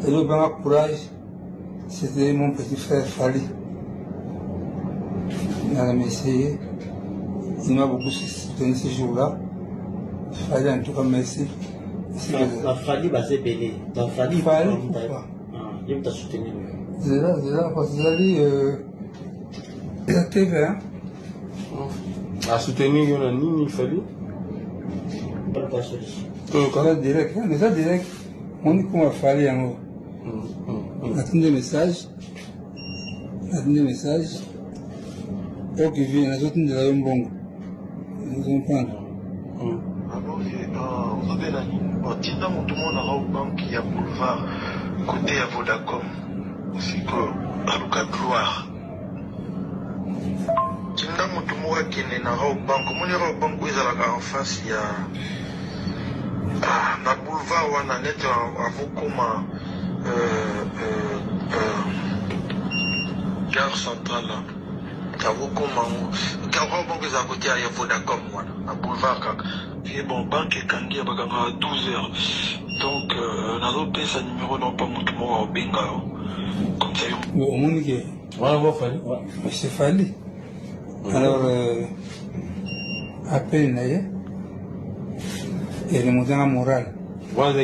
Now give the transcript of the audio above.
Et le grand courage, c'était mon petit frère Fali. Il a essayé. Il m'a beaucoup soutenu ce jour-là. Fali, en tout cas, merci. Fali, c'est belé. Fali, pourquoi? Il t'a soutenu. C'est là, parce que la TV, hein? A soutenir Yonani, il fallait. Pas solution. Ça direct, mais ça direct. On dit qu'on va faire en haut. Attendez message. Oh, qui vient, les autres de la Yombong. Nous allons prendre. Alors, Tinda Moutoumon a au banque qui a boulevard côté à Vodacom. Aussi que Aluka Gloire. Tinda Moutoumon a qui n'est pas au banque. Mon ira au banque où ils allaient en face, il y a. Na boulevard où on a net à vous comme gare centrale là. T'avoue comment Gare banque ils à côté à Vodacom à boulevard kaka. Puis bon banque et kangi à 12h. Donc na paie sa numéro non pas Moutoumon au Benga. Comme ça Au monde qui est. Voilà, Fali. C'est Fali. Alors, appel, et le montant moral. Voilà.